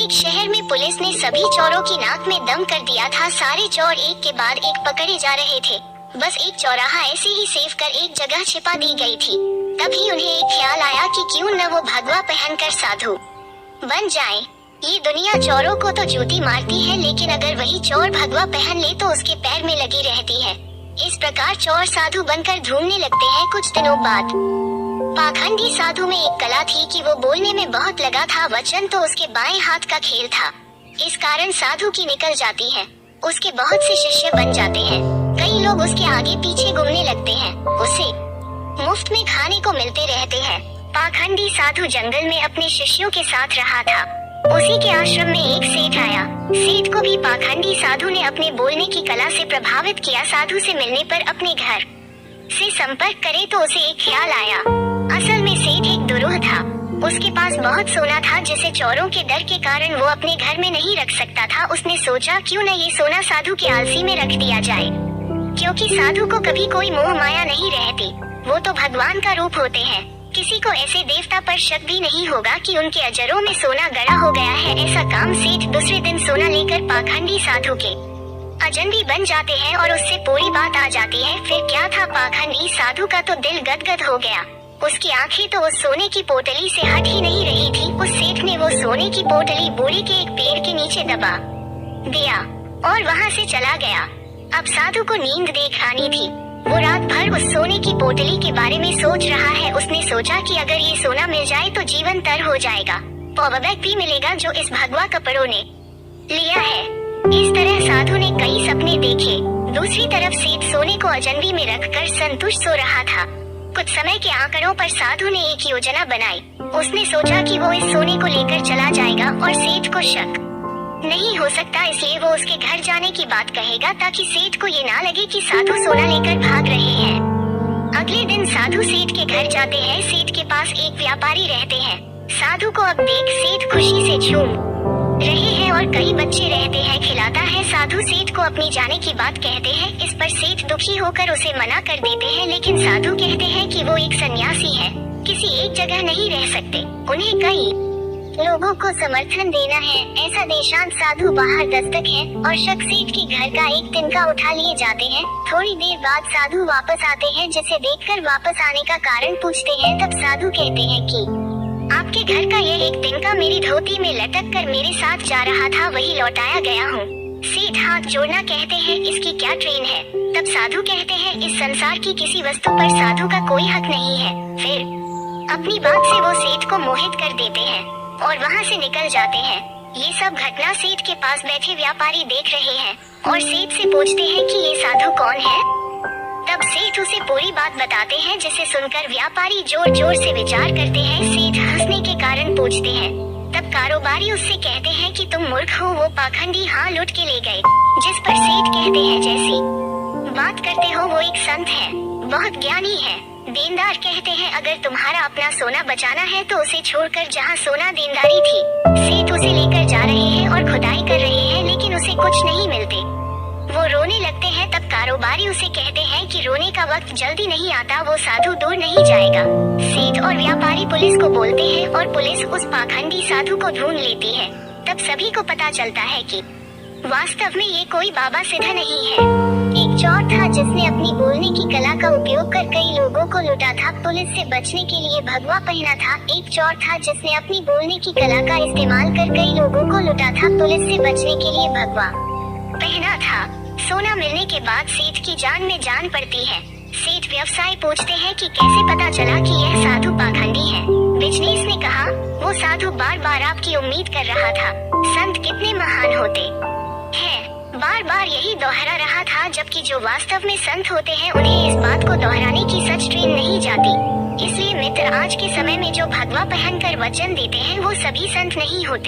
एक शहर में पुलिस ने सभी चोरों की नाक में दम कर दिया था। सारे चोर एक के बाद एक पकड़े जा रहे थे। बस एक चौराहा ऐसे ही सेफ कर एक जगह छिपा दी गई थी। तभी उन्हें एक ख्याल आया कि क्यों न वो भगवा पहनकर साधु बन जाए। ये दुनिया चोरों को तो जूती मारती है, लेकिन अगर वही चोर भगवा पहन ले तो उसके पैर में लगी रहती है। इस प्रकार चोर साधु बनकर ढूंढने लगते हैं। कुछ दिनों बाद पाखंडी साधु में एक कला थी कि वो बोलने में बहुत लगा था। वचन तो उसके बाएं हाथ का खेल था। इस कारण साधु की निकल जाती है। उसके बहुत से शिष्य बन जाते हैं। कई लोग उसके आगे पीछे घूमने लगते हैं। उसे मुफ्त में खाने को मिलते रहते हैं। पाखंडी साधु जंगल में अपने शिष्यों के साथ रहा था। उसी के आश्रम में एक सेठ आया। सेठ को भी पाखंडी साधु ने अपने बोलने की कला से प्रभावित किया। साधु से मिलने पर अपने घर से संपर्क करे तो उसे एक ख्याल आया। असल में सेठ एक दुरूह था। उसके पास बहुत सोना था जिसे चोरों के डर के कारण वो अपने घर में नहीं रख सकता था। उसने सोचा क्यों न ये सोना साधु की आलसी में रख दिया जाए, क्योंकि साधु को कभी कोई मोह माया नहीं रहती। वो तो भगवान का रूप होते हैं। किसी को ऐसे देवता पर शक भी नहीं होगा कि उनके अजरों में सोना गड़ा हो गया है। ऐसा काम सेठ दूसरे दिन सोना लेकर पाखंडी साधु के अजनबी बन जाते हैं और उससे पूरी बात आ जाती है। फिर क्या था, पाखंडी साधु का तो दिल गदगद हो गया। उसकी आंखें तो उस सोने की पोटली से हट ही नहीं रही थी। उस सेठ ने वो सोने की पोटली बूढ़े के एक पेड़ के नीचे दबा दिया और वहाँ से चला गया। अब साधु को नींद देख आनी थी। वो रात भर उस सोने की पोटली के बारे में सोच रहा है। उसने सोचा कि अगर ये सोना मिल जाए तो जीवन तर हो जाएगा। पावर बैंक भी मिलेगा जो इस भगवा कपड़ों ने लिया है। इस तरह साधु ने कई सपने देखे। दूसरी तरफ सेठ सोने को अजनबी में रखकर संतुष्ट सो रहा था। कुछ समय के आंकड़ों पर साधु ने एक योजना बनाई। उसने सोचा कि वो इस सोने को लेकर चला जाएगा और सेठ को शक नहीं हो सकता, इसलिए वो उसके घर जाने की बात कहेगा ताकि सेठ को ये ना लगे कि साधु सोना लेकर भाग रहे हैं। अगले दिन साधु सेठ के घर जाते हैं। सेठ के पास एक व्यापारी रहते हैं। साधु को अब देख सेठ खुशी से झूम रहे हैं और कई बच्चे रहते हैं। खिलाता है। साधु सेठ को अपनी जाने की बात कहते हैं। इस पर सेठ दुखी होकर उसे मना कर देते हैं, लेकिन साधु कहते हैं कि वो एक सन्यासी है, किसी एक जगह नहीं रह सकते, उन्हें कई लोगों को समर्थन देना है। ऐसा देशांत साधु बाहर दस्तक है और शख्स सेठ के घर का एक तिनका उठा लिए जाते हैं। थोड़ी देर बाद साधु वापस आते हैं, जिसे देखकर वापस आने का कारण पूछते हैं। तब साधु कहते हैं कि आपके घर का यह एक तिनका मेरी धोती में लटक कर मेरे साथ जा रहा था, वही लौटाया गया हूँ। सेठ हाथ जोड़ना कहते हैं, इसकी क्या ट्रेन है? तब साधु कहते हैं, इस संसार की किसी वस्तु पर साधु का कोई हक नहीं है। फिर अपनी बात से वो सेठ को मोहित कर देते हैं और वहाँ से निकल जाते हैं। ये सब घटना सेठ के पास बैठे व्यापारी देख रहे हैं और सेठ से पूछते हैं कि ये साधु कौन है। तब सेठ उसे पूरी बात बताते हैं, जिसे सुनकर व्यापारी जोर जोर से विचार करते हैं। सेठ हंसने के कारण पूछते हैं। तब कारोबारी उससे कहते हैं कि तुम मूर्ख हो। वो पाखंडी हाँ लुट के ले गए। जिस पर सेठ कहते हैं, जैसी बात करते हो वो एक संत है, बहुत ज्ञानी है। देनदार कहते हैं, अगर तुम्हारा अपना सोना बचाना है तो उसे छोड़कर जहाँ सोना देनदारी थी। सेठ उसे लेकर जा रहे हैं और खुदाई कर रहे हैं, लेकिन उसे कुछ नहीं मिलते। वो रोने लगते हैं। तब कारोबारी उसे कहते हैं कि रोने का वक्त जल्दी नहीं आता, वो साधु दूर नहीं जाएगा। सेठ और व्यापारी पुलिस को बोलते हैं और पुलिस उस पाखंडी साधु को ढूंढ लेती है। तब सभी को पता चलता है कि वास्तव में ये कोई बाबा सिद्ध नहीं है। एक चोर था जिसने अपनी बोलने की कला का उपयोग कर कई लोगों को लूटा था। पुलिस से बचने के लिए भगवा पहना था। एक चोर था जिसने अपनी बोलने की कला का इस्तेमाल कर कई लोगों को लूटा था। पुलिस से बचने के लिए भगवा पहना था। सोना मिलने के बाद सेठ की जान में जान पड़ती है। सेठ व्यवसाय पूछते हैं कि कैसे पता चला कि यह साधु पाखंडी है। बिजनेस ने कहा, वो साधु बार बार आपकी उम्मीद कर रहा था। संत कितने महान होते हैं, बार बार यही दोहरा रहा था, जबकि जो वास्तव में संत होते हैं उन्हें इस बात को दोहराने की सच ट्रेन नहीं जाती। इसलिए मित्र, आज के समय में जो भगवा पहनकर वचन देते हैं वो सभी संत नहीं होते।